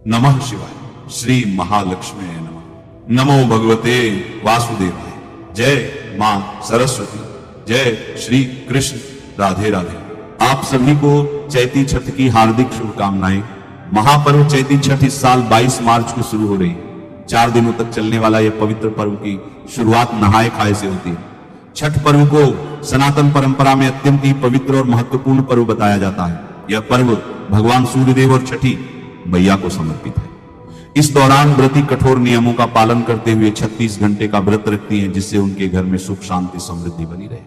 नमः शिवाय। श्री महालक्ष्मी नमः। नमो भगवते वासुदेवाय। जय मां सरस्वती। जय श्री कृष्ण। राधे राधे। आप सभी को चैती छठ की हार्दिक शुभकामनाएं। महापर्व चैती छठ इस साल 22 मार्च को शुरू हो रही है। 4 दिनों तक चलने वाला यह पवित्र पर्व की शुरुआत नहाए खाए से होती है। छठ पर्व को सनातन परंपरा में अत्यंत ही पवित्र और महत्वपूर्ण पर्व बताया जाता है। यह पर्व भगवान सूर्यदेव और छठी मैया को समर्पित है। इस दौरान व्रती कठोर नियमों का पालन करते हुए 36 घंटे का व्रत रखती हैं, जिससे उनके घर में सुख शांति समृद्धि बनी रहे।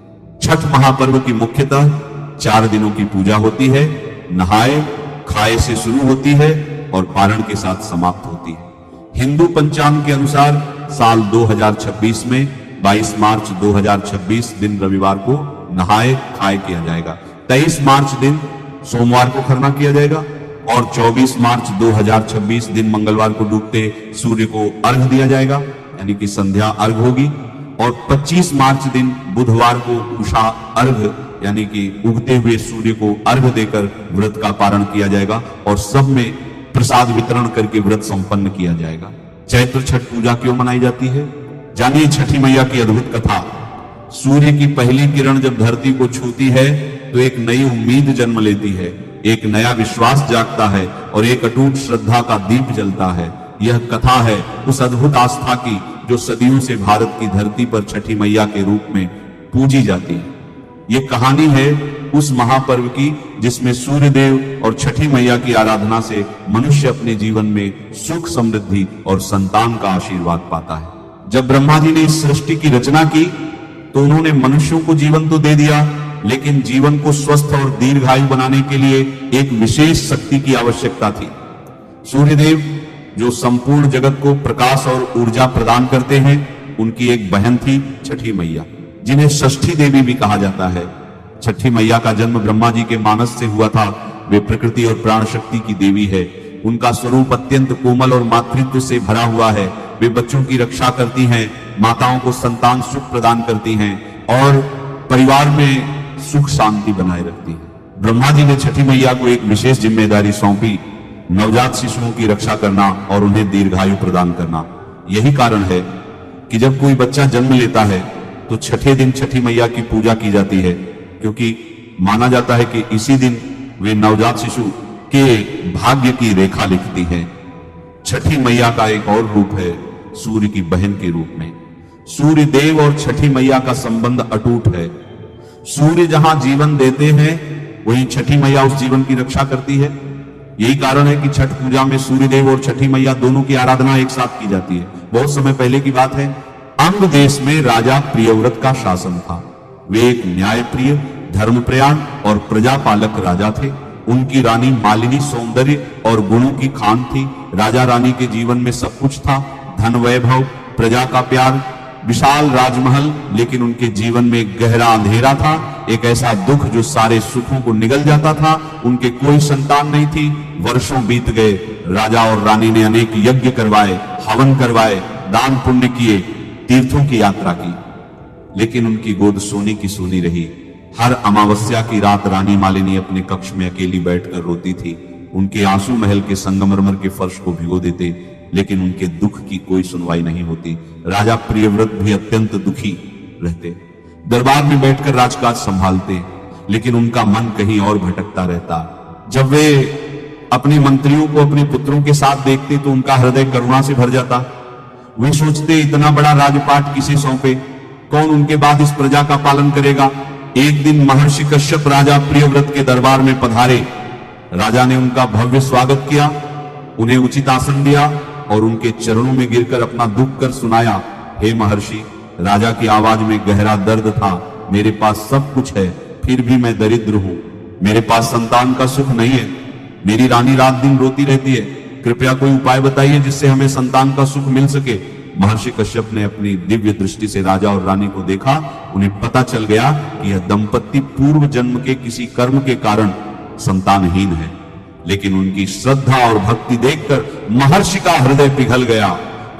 छठ महापर्व की मुख्यतः 4 दिनों की पूजा होती है। नहाए खाए से शुरू होती है और पारण के साथ समाप्त होती है। हिंदू पंचांग के अनुसार साल 2026 में 22 मार्च 2026 दिन रविवार को नहाए खाए किया जाएगा। 23 मार्च दिन सोमवार को खरना किया जाएगा और 24 मार्च 2026 दिन मंगलवार को डूबते सूर्य को अर्घ दिया जाएगा, यानी कि संध्या अर्घ होगी। और 25 मार्च दिन बुधवार को उषा अर्घ, यानी कि उगते हुए सूर्य को अर्घ देकर व्रत का पारण किया जाएगा और सब में प्रसाद वितरण करके व्रत संपन्न किया जाएगा। चैत्र छठ पूजा क्यों मनाई जाती है, जानिए छठी मैया की अद्भुत कथा। सूर्य की पहली किरण जब धरती को छूती है तो एक नई उम्मीद जन्म लेती है, एक नया विश्वास जागता है और एक अटूट श्रद्धा का दीप जलता है। यह कथा है उस अद्भुत आस्था की जो सदियों से भारत की धरती पर छठी मैया के रूप में पूजी जाती है। यह कहानी है उस महापर्व की जिसमें सूर्यदेव और छठी मैया की आराधना से मनुष्य अपने जीवन में सुख समृद्धि और संतान का आशीर्वाद पाता है। जब ब्रह्मा जी ने इस सृष्टि की रचना की तो उन्होंने मनुष्यों को जीवन तो दे दिया, लेकिन जीवन को स्वस्थ और दीर्घायु बनाने के लिए एक विशेष शक्ति की आवश्यकता थी। सूर्यदेव जो संपूर्ण जगत को प्रकाश और ऊर्जा प्रदान करते हैं, उनकी एक बहन थी छठी मैया, जिन्हें षष्ठी देवी भी कहा जाता है। छठी मैया का जन्म ब्रह्मा जी के मानस से हुआ था। वे प्रकृति और प्राण शक्ति की देवी है। उनका स्वरूप अत्यंत कोमल और मातृत्व से भरा हुआ है। वे बच्चों की रक्षा करती हैं, माताओं को संतान सुख प्रदान करती हैं और परिवार में सुख शांति बनाए रखती है। ब्रह्मा जी ने छठी मैया को एक विशेष जिम्मेदारी सौंपी, नवजात शिशुओं की रक्षा करना और उन्हें दीर्घायु प्रदान करना। यही कारण है कि जब कोई बच्चा जन्म लेता है तो छठे दिन छठी मैया की पूजा की जाती है, क्योंकि माना जाता है कि इसी दिन वे नवजात शिशु के भाग्य की रेखा लिखती हैं। छठी मैया का एक और रूप है सूर्य की बहन के रूप में। सूर्य देव और छठी मैया का संबंध अटूट है। सूर्य जहां जीवन देते हैं वहीं छठी मैया उस जीवन की रक्षा करती है। यही कारण है कि छठ पूजा में सूर्यदेव और छठी मैया दोनों की आराधना एक साथ की जाती है। बहुत समय पहले की बात है, अंग देश में राजा प्रियव्रत का शासन था। वे एक न्यायप्रिय, धर्मप्रयाण और प्रजापालक राजा थे। उनकी रानी मालिनी सौंदर्य और गुणों की खान थी। राजा रानी के जीवन में सब कुछ था, धन वैभव, प्रजा का प्यार, विशाल राजमहल, लेकिन उनके जीवन में एक गहरा अंधेरा था, एक ऐसा दुख जो सारे सुखों को निगल जाता था। उनके कोई संतान नहीं थी। वर्षों बीत गए। राजा और रानी ने अनेक यज्ञ करवाए, हवन करवाए, दान पुण्य किए, तीर्थों की यात्रा की, लेकिन उनकी गोद सोने की सोनी रही। हर अमावस्या की रात रानी मालिनी अपने कक्ष में अकेली बैठकर रोती थी। उनके आंसू महल के संगमरमर के फर्श को भिगो देते, लेकिन उनके दुख की कोई सुनवाई नहीं होती। राजा प्रियव्रत भी अत्यंत दुखी रहते। दरबार में बैठकर राजकाज संभालते, लेकिन उनका मन कहीं और भटकता रहता। जब वे अपने मंत्रियों को अपने पुत्रों के साथ देखते तो उनका हृदय करुणा से भर जाता। वे सोचते, इतना बड़ा राजपाट किसे सौंपे, कौन उनके बाद इस प्रजा का पालन करेगा। एक दिन महर्षि कश्यप राजा प्रियव्रत के दरबार में पधारे। राजा ने उनका भव्य स्वागत किया, उन्हें उचित आसन दिया और उनके चरणों में गिरकर अपना दुख कर सुनाया। हे महर्षि, राजा की आवाज में गहरा दर्द था। मेरे पास सब कुछ है, फिर भी मैं दरिद्र हूं। मेरे पास संतान का सुख नहीं है। मेरी रानी रात दिन रोती रहती है। कृपया कोई उपाय बताइए जिससे हमें संतान का सुख मिल सके। महर्षि कश्यप ने अपनी दिव्य दृष्टि से राजा और रानी को देखा। उन्हें पता चल गया कि यह दंपत्ति पूर्व जन्म के किसी कर्म के कारण संतानहीन है, लेकिन उनकी श्रद्धा और भक्ति देखकर महर्षि का हृदय पिघल गया।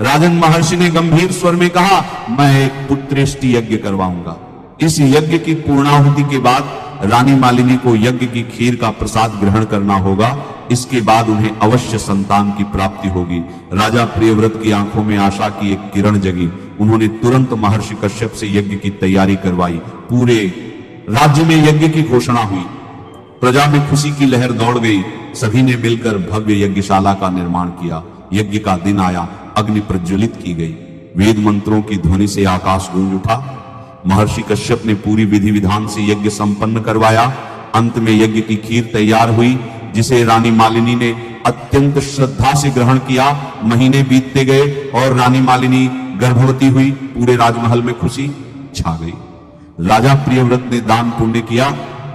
राजन महर्षि ने गंभीर स्वर में कहा, मैं एक पुत्रेष्टि यज्ञ करवाऊंगा। इस यज्ञ की पूर्णाहुति के बाद रानी मालिनी को यज्ञ की खीर का प्रसाद ग्रहण करना होगा, इसके बाद उन्हें अवश्य संतान की प्राप्ति होगी। राजा प्रियव्रत की आंखों में आशा की एक किरण जगी। उन्होंने तुरंत महर्षि कश्यप से यज्ञ की तैयारी करवाई। पूरे राज्य में यज्ञ की घोषणा हुई। प्रजा में खुशी की लहर दौड़ गई। सभी ने मिलकर भव्य यज्ञशाला का निर्माण किया। यज्ञ का दिन आया, अग्नि प्रज्वलित की गई। वेद मंत्रों की ध्वनि से आकाश गूंज उठा। महर्षि कश्यप ने पूरी विधि विधान से यज्ञ संपन्न करवाया। अंत में यज्ञ की खीर तैयार हुई, जिसे रानी मालिनी ने अत्यंत श्रद्धा से ग्रहण किया। महीने बीतते गए और रानी मालिनी गर्भवती हुई। पूरे राजमहल में खुशी छा गई। राजा प्रियव्रत ने दान पुण्य किया,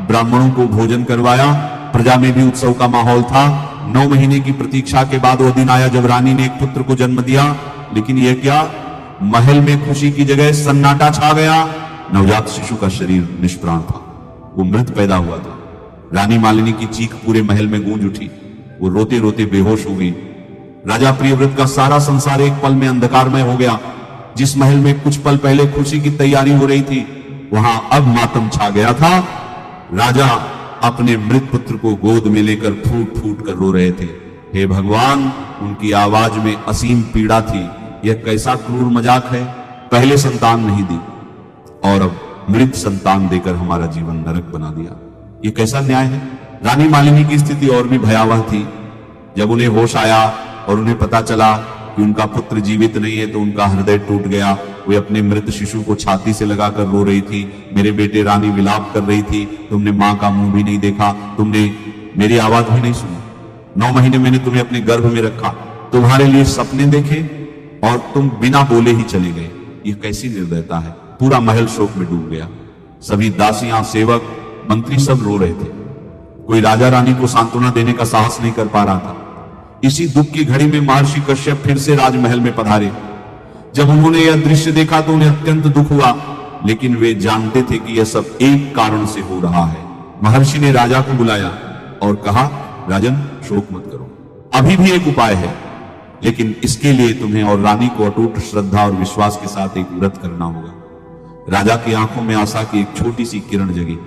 ब्राह्मणों को भोजन करवाया। प्रजा में भी उत्सव का माहौल था। 9 महीने की प्रतीक्षा के बाद वह दिन आया जब रानी ने एक पुत्र को जन्म दिया। लेकिन यह क्या, महल में खुशी की जगह सन्नाटा छा गया। नवजात शिशु का शरीर निष्प्राण था, वो मृत पैदा हुआ था। रानी मालिनी की चीख पूरे महल में गूंज उठी। वो रोते रोते बेहोश हो गई। राजा प्रियव्रत का सारा संसार एक पल में अंधकारमय हो गया। जिस महल में कुछ पल पहले खुशी की तैयारी हो रही थी, वहां अब मातम छा गया था। राजा अपने मृत पुत्र को गोद में लेकर फूट फूट कर रो रहे थे। हे भगवान, उनकी आवाज में असीम पीड़ा थी। यह कैसा क्रूर मजाक है। पहले संतान नहीं दी और अब मृत संतान देकर हमारा जीवन नरक बना दिया। यह कैसा न्याय है। रानी मालिनी की स्थिति और भी भयावह थी। जब उन्हें होश आया और उन्हें पता चला कि उनका पुत्र जीवित नहीं है, तो उनका हृदय टूट गया। वे अपने मृत शिशु को छाती से लगाकर रो रही थी। मेरे बेटे, रानी विलाप कर रही थी। तुमने मां का मुंह भी नहीं देखा, तुमने मेरी आवाज भी नहीं सुनी। 9 महीने मैंने तुम्हें अपने गर्भ में रखा, तुम्हारे लिए सपने देखे और तुम बिना बोले ही चले गए। यह कैसी निर्दयता है। पूरा महल शोक में डूब गया। सभी दासियां, सेवक, मंत्री सब रो रहे थे। कोई राजा रानी को सांत्वना देने का साहस नहीं कर पा रहा था। इसी दुख की घड़ी में महर्षि कश्यप फिर से राजमहल में पधारे। जब उन्होंने यह दृश्य देखा तो उन्हें अत्यंत दुख हुआ, लेकिन वे जानते थे कि यह सब एक कारण से हो रहा है। महर्षि ने राजा को बुलाया और कहा, राजन, शोक मत करो, अभी भी एक उपाय है, लेकिन इसके लिए तुम्हें और रानी को अटूट श्रद्धा और विश्वास के साथ एक व्रत करना होगा। राजा की आंखों में आशा की एक छोटी सी किरण जगी।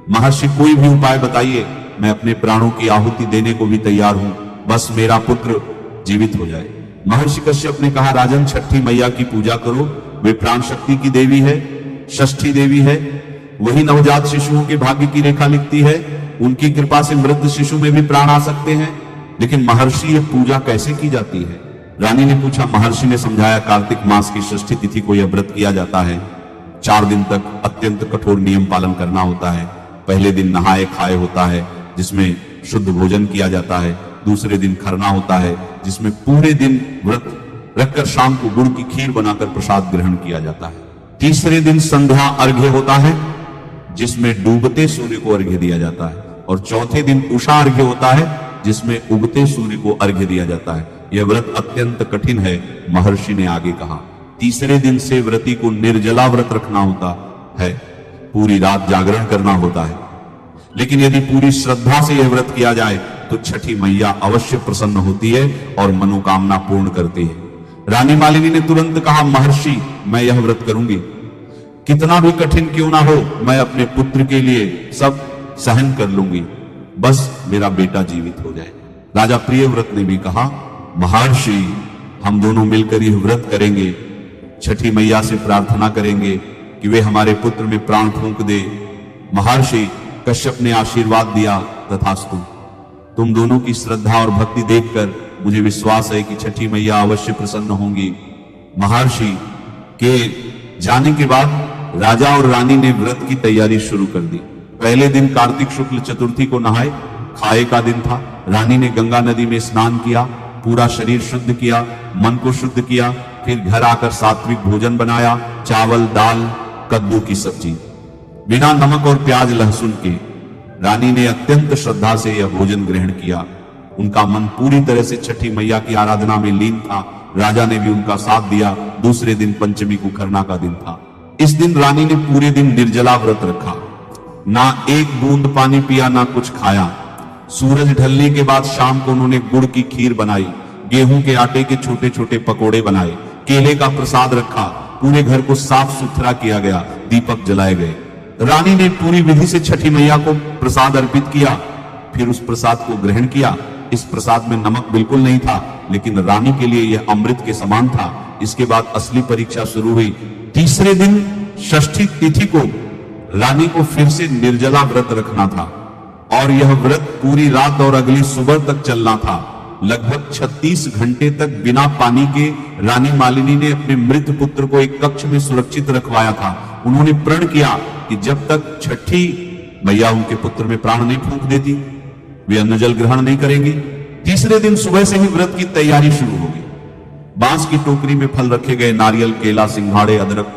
महर्षि, कोई भी उपाय बताइए, मैं अपने प्राणों की आहुति देने को भी तैयार हूं, बस मेरा पुत्र जीवित हो जाए। महर्षि कश्यप ने कहा, राजन, छठी मैया की पूजा करो। वे प्राण शक्ति की देवी है, षष्ठी देवी है। वही नवजात शिशुओं के भाग्य की रेखा लिखती है। उनकी कृपा से मृत शिशु में भी प्राण आ सकते हैं। लेकिन महर्षि, यह पूजा कैसे की जाती है? रानी ने पूछा। महर्षि ने समझाया, कार्तिक मास की षष्ठी तिथि को यह व्रत किया जाता है। 4 दिन तक अत्यंत कठोर नियम पालन करना होता है। पहले दिन नहाए खाए होता है, जिसमें शुद्ध भोजन किया जाता है। दूसरे दिन खरना होता है, जिसमें पूरे दिन व्रत रखकर शाम को गुड़ की खीर बनाकर प्रसाद ग्रहण किया जाता है। तीसरे दिन संध्या अर्घ्य होता है, जिसमें डूबते सूर्य को अर्घ्य दिया जाता है। और चौथे दिन उषा अर्घ्य होता है, जिसमें उगते सूर्य को अर्घ्य दिया जाता है। यह व्रत अत्यंत कठिन है। महर्षि ने आगे कहा, तीसरे दिन से व्रती को निर्जला व्रत रखना होता है, पूरी रात जागरण करना होता है। लेकिन यदि पूरी श्रद्धा से यह व्रत किया जाए तो छठी मैया अवश्य प्रसन्न होती है और मनोकामना पूर्ण करती है। रानी मालिनी ने तुरंत कहा, महर्षि, मैं यह व्रत करूंगी, कितना भी कठिन क्यों ना हो, मैं अपने पुत्र के लिए सब सहन कर लूंगी, बस मेरा बेटा जीवित हो जाए। राजा प्रियव्रत ने भी कहा, महर्षि, हम दोनों मिलकर यह व्रत करेंगे, छठी मैया से प्रार्थना करेंगे कि वे हमारे पुत्र में प्राण फूंक दे। महर्षि कश्यप ने आशीर्वाद दिया, तथास्तु। तुम दोनों की श्रद्धा और भक्ति देखकर मुझे विश्वास है कि छठी मैया अवश्य प्रसन्न होंगी। महर्षि के जाने के बाद राजा और रानी ने व्रत की तैयारी शुरू कर दी। पहले दिन कार्तिक शुक्ल चतुर्थी को नहाए खाए का दिन था। रानी ने गंगा नदी में स्नान किया, पूरा शरीर शुद्ध किया, मन को शुद्ध किया। फिर घर आकर सात्विक भोजन बनाया, चावल, दाल, कद्दू की सब्जी, बिना नमक और प्याज लहसुन के। रानी ने अत्यंत श्रद्धा से यह भोजन ग्रहण किया। उनका मन पूरी तरह से छठी मैया की आराधना में लीन था। राजा ने भी उनका साथ दिया। दूसरे दिन पंचमी को खरना का दिन था। इस दिन रानी ने पूरे दिन निर्जला व्रत रखा, ना एक बूंद पानी पिया, ना कुछ खाया। सूरज ढलने के बाद शाम को उन्होंने गुड़ की खीर बनाई, गेहूं के आटे के छोटे छोटे पकोड़े बनाए, केले का प्रसाद रखा, पूरे घर को साफ सुथरा किया गया, दीपक जलाए गए रानी ने पूरी विधि से छठी मैया को प्रसाद अर्पित किया, फिर उस प्रसाद को ग्रहण किया। इस प्रसाद में नमक बिल्कुल नहीं था, लेकिन रानी के लिए यह अमृत के समान था। इसके बाद असली परीक्षा शुरू हुई। तीसरे दिन षष्ठी तिथि को रानी को फिर से निर्जला व्रत रखना था और यह व्रत पूरी रात और अगली सुबह तक चलना था। लगभग 36 घंटे तक बिना पानी के रानी मालिनी ने अपने मृत पुत्र को एक कक्ष में सुरक्षित रखवाया था। उन्होंने प्रण किया कि जब तक छठी मैया उनके पुत्र में प्राण नहीं फूंक देती, वे अन्न जल ग्रहण नहीं करेंगे। तीसरे दिन सुबह से ही व्रत की तैयारी शुरू होगी। बांस की टोकरी में फल रखे गए, नारियल, केला, सिंघाड़े, अदरक,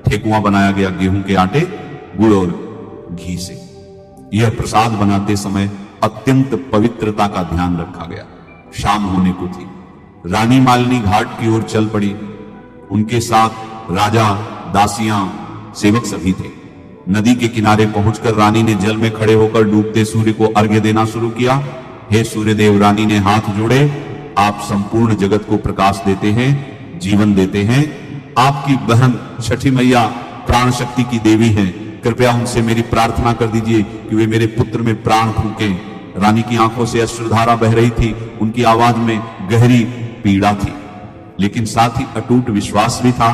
ठेकुआ बनाया गया गेहूं के आटे, गुड़ और घी से। यह प्रसाद बनाते समय अत्यंत पवित्रता का ध्यान रखा गया। शाम होने को थी। रानी मालिनी घाट की ओर चल पड़ी। उनके साथ राजा, दासियां, सेवक सभी थे। नदी के किनारे पहुंचकर रानी ने जल में खड़े होकर डूबते सूर्य को अर्घ्य देना शुरू किया। हे सूर्यदेव, रानी ने हाथ जोड़े, आप संपूर्ण जगत को प्रकाश देते हैं, जीवन देते हैं। आपकी बहन छठी मैया प्राण शक्ति की देवी हैं। कृपया उनसे मेरी प्रार्थना कर दीजिए कि वे मेरे पुत्र में प्राण फूंकें। रानी की आंखों से अश्रुधारा बह रही थी। उनकी आवाज में गहरी पीड़ा थी, लेकिन साथ ही अटूट विश्वास भी था।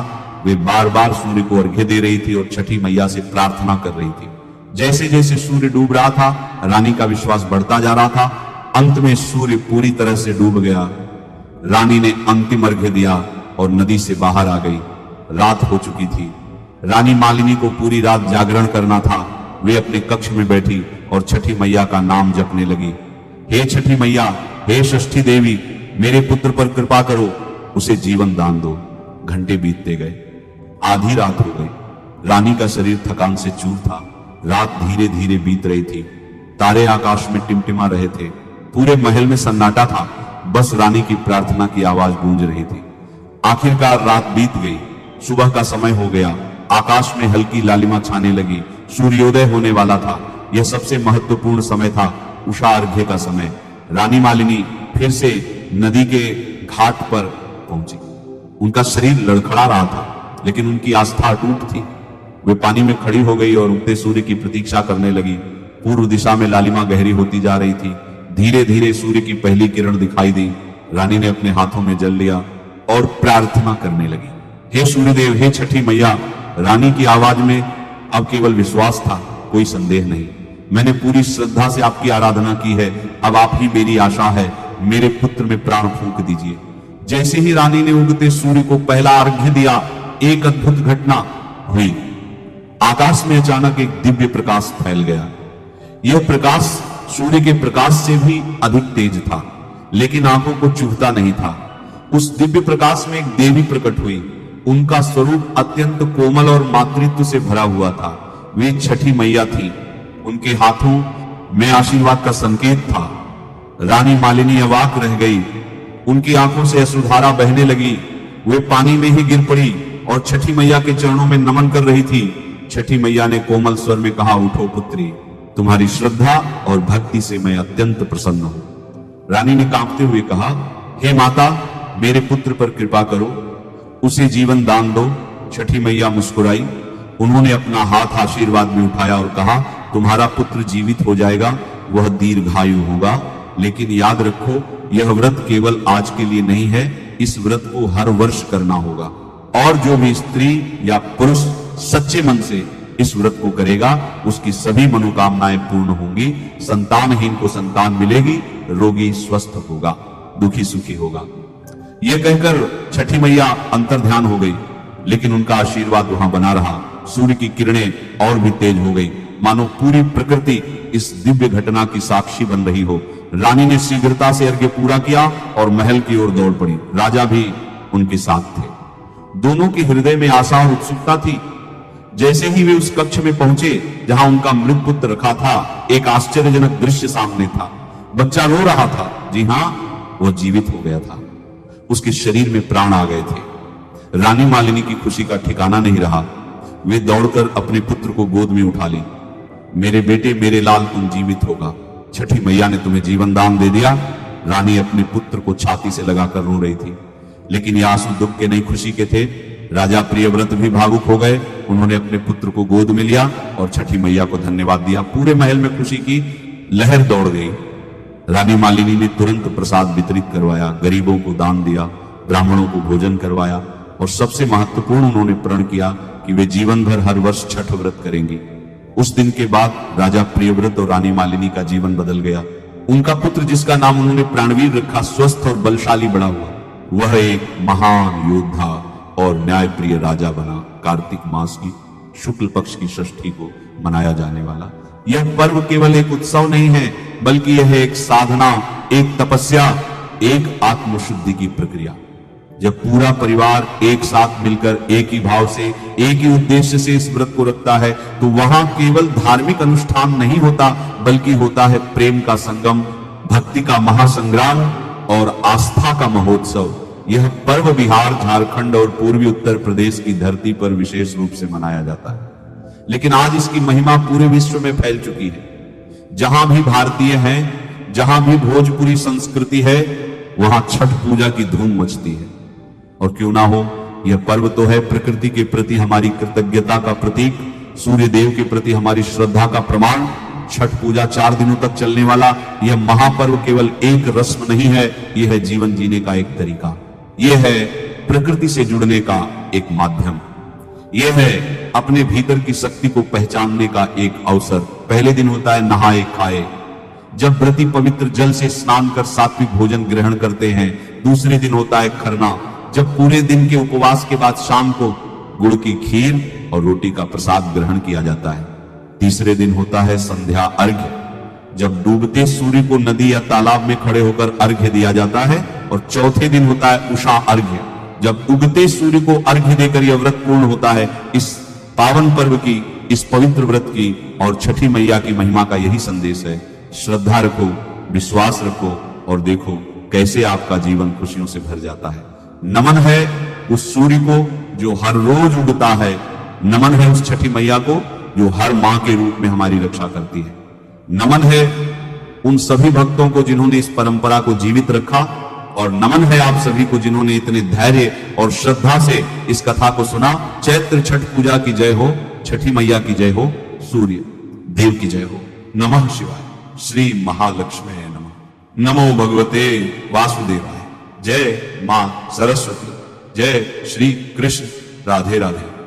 वे बार बार सूर्य को अर्घ्य दे रही थी और छठी मैया से प्रार्थना कर रही थी। जैसे जैसे सूर्य डूब रहा था, रानी का विश्वास बढ़ता जा रहा था। अंत में सूर्य पूरी तरह से डूब गया। रानी ने अंतिम अर्घ्य दिया और नदी से बाहर आ गई। रात हो चुकी थी। रानी मालिनी को पूरी रात जागरण करना था। वे अपने कक्ष में बैठी और छठी मैया का नाम जपने लगी। हे छठी मैया, हे षष्ठी देवी, मेरे पुत्र पर कृपा करो, उसे जीवन दान दो। घंटे बीतते गए। आधी रात हो गई। रानी का शरीर थकान से चूर था। रात धीरे धीरे बीत रही थी। तारे आकाश में टिमटिमा रहे थे। पूरे महल में सन्नाटा था। बस रानी की प्रार्थना की आवाज गूंज रही थी। आखिरकार रात बीत गई। सुबह का समय हो गया। आकाश में हल्की लालिमा छाने लगी। सूर्योदय होने वाला था। यह सबसे महत्वपूर्ण समय था, उषा अर्घ्य का समय। रानी मालिनी फिर से नदी के घाट पर पहुंची। उनका शरीर लड़खड़ा रहा था, लेकिन उनकी आस्था अटूट थी। वे पानी में खड़ी हो गई और उगते सूर्य की प्रतीक्षा करने लगी। पूर्व दिशा में लालिमा गहरी होती जा रही थी। धीरे धीरे सूर्य की पहली किरण दिखाई दी। रानी ने अपने हाथों में जल लिया और प्रार्थना करने लगी। हे सूर्यदेव, हे छठी मैया। रानी की आवाज में अब केवल विश्वास था, कोई संदेह नहीं। मैंने पूरी श्रद्धा से आपकी आराधना की है। अब आप ही मेरी आशा है। मेरे पुत्र में प्राण फूंक दीजिए। जैसे ही रानी ने उगते सूर्य को पहला अर्घ्य दिया, एक अद्भुत घटना हुई। आकाश में अचानक एक दिव्य प्रकाश फैल गया। यह प्रकाश सूर्य के प्रकाश से भी अधिक तेज था, लेकिन आंखों को चुभता नहीं था। उस दिव्य प्रकाश में एक देवी प्रकट हुई। उनका स्वरूप अत्यंत कोमल और मातृत्व से भरा हुआ था। वे छठी मैया थी। उनके हाथों में आशीर्वाद का संकेत था। रानी मालिनी अवाक रह गई। उनकी आंखों से अश्रुधारा बहने लगी। वे पानी में ही गिर पड़ी और छठी मैया के चरणों में नमन कर रही थी। छठी मैया ने कोमल स्वर में कहा, उठो पुत्री, तुम्हारी श्रद्धा और भक्ति से मैं अत्यंत प्रसन्न हूं। रानी ने कांपते हुए कहा, हे माता, मेरे पुत्र पर कृपा करो, उसे जीवन दान दो। छठी मैया मुस्कुराई। उन्होंने अपना हाथ आशीर्वाद में उठाया और कहा, तुम्हारा पुत्र जीवित हो जाएगा, वह दीर्घायु होगा। लेकिन याद रखो, यह व्रत केवल आज के लिए नहीं है, इस व्रत को हर वर्ष करना होगा। और जो भी स्त्री या पुरुष सच्चे मन से इस व्रत को करेगा, उसकी सभी मनोकामनाएं पूर्ण होंगी। संतानहीन को संतान मिलेगी, रोगी स्वस्थ होगा, दुखी सुखी होगा। यह कहकर छठी मैया अंतर्ध्यान हो गई, लेकिन उनका आशीर्वाद वहां बना रहा। सूर्य की किरणें और भी तेज हो गई, मानो पूरी प्रकृति इस दिव्य घटना की साक्षी बन रही हो। रानी ने शीघ्रता से अर्घ्य पूरा किया और महल की ओर दौड़ पड़ी। राजा भी उनके साथ थे। दोनों के हृदय में आशा और उत्सुकता थी। जैसे ही वे उस कक्ष में पहुंचे जहां उनका मृत पुत्र रखा था, एक आश्चर्यजनक दृश्य सामने था। बच्चा रो रहा था। जी हां, वह जीवित हो गया था। उसके शरीर में प्राण आ गए थे। रानी मालिनी की खुशी का ठिकाना नहीं रहा। वे दौड़कर अपने पुत्र को गोद में उठा ली। मेरे बेटे, मेरे लाल, तुम जीवित होगा। छठी मैया ने तुम्हें जीवन दान दे दिया। रानी अपने पुत्र को छाती से लगाकर रो रही थी, लेकिन ये आंसू दुख के नहीं, खुशी के थे। राजा प्रियव्रत भी भावुक हो गए। उन्होंने अपने पुत्र को गोद में लिया और छठी मैया को धन्यवाद दिया। पूरे महल में खुशी की लहर दौड़ गई। रानी मालिनी ने तुरंत प्रसाद वितरित करवाया, गरीबों को दान दिया, ब्राह्मणों को भोजन करवाया और सबसे महत्वपूर्ण उन्होंने प्रण किया कि वे जीवन भर हर वर्ष छठ व्रत करेंगी। उस दिन के बाद राजा प्रियव्रत और रानी मालिनी का जीवन बदल गया। उनका पुत्र, जिसका नाम उन्होंने प्राणवीर रखा, स्वस्थ और बलशाली बड़ा हुआ। वह एक महान योद्धा और न्यायप्रिय राजा बना। कार्तिक मास की शुक्ल पक्ष की षष्ठी को मनाया जाने वाला यह पर्व केवल एक उत्सव नहीं है, बल्कि यह एक साधना, एक तपस्या, एक आत्मशुद्धि की प्रक्रिया। जब पूरा परिवार एक साथ मिलकर एक ही भाव से, एक ही उद्देश्य से इस व्रत को रखता है, तो वहां केवल धार्मिक अनुष्ठान नहीं होता, बल्कि होता है प्रेम का संगम, भक्ति का महासंग्राम और आस्था का महोत्सव। यह पर्व बिहार, झारखंड और पूर्वी उत्तर प्रदेश की धरती पर विशेष रूप से मनाया जाता है, लेकिन आज इसकी महिमा पूरे विश्व में फैल चुकी है। जहां भी भारतीय हैं, जहां भी भोजपुरी संस्कृति है, वहां छठ पूजा की धूम मचती है। और क्यों ना हो, यह पर्व तो है प्रकृति के प्रति हमारी कृतज्ञता का प्रतीक, सूर्य देव के प्रति हमारी श्रद्धा का प्रमाण। छठ पूजा 4 दिनों तक चलने वाला यह महापर्व केवल एक रस्म नहीं है, यह है जीवन जीने का एक तरीका। यह है प्रकृति से जुड़ने का एक माध्यम। यह है अपने भीतर की शक्ति को पहचानने का एक अवसर। पहले दिन होता है नहाए खाए, जब व्रती पवित्र जल से स्नान कर सात्विक भोजन ग्रहण करते हैं। दूसरे दिन होता है खरना, जब पूरे दिन के उपवास के बाद शाम को गुड़ की खीर और रोटी का प्रसाद ग्रहण किया जाता है। तीसरे दिन होता है संध्या अर्घ्य, जब डूबते सूर्य को नदी या तालाब में खड़े होकर अर्घ्य दिया जाता है। और चौथे दिन होता है उषा अर्घ्य, जब उगते सूर्य को अर्घ्य देकर यह व्रत पूर्ण होता है। इस पावन पर्व की, इस पवित्र व्रत की और छठी मैया की महिमा का यही संदेश है। श्रद्धा रखो, विश्वास रखो और देखो कैसे आपका जीवन खुशियों से भर जाता है। नमन है उस सूर्य को जो हर रोज उगता है, नमन है उस छठी मैया को जो हर मां के रूप में हमारी रक्षा करती है। नमन है उन सभी भक्तों को जिन्होंने इस परंपरा को जीवित रखा, और नमन है आप सभी को जिन्होंने इतने धैर्य और श्रद्धा से इस कथा को सुना। चैत्र छठ पूजा की जय हो, छठी मैया की जय हो, सूर्य देव की जय हो। नमः शिवाय। श्री महालक्ष्मी नमः। नमो भगवते वासुदेवाय। जय मां सरस्वती। जय श्री कृष्ण। राधे राधे।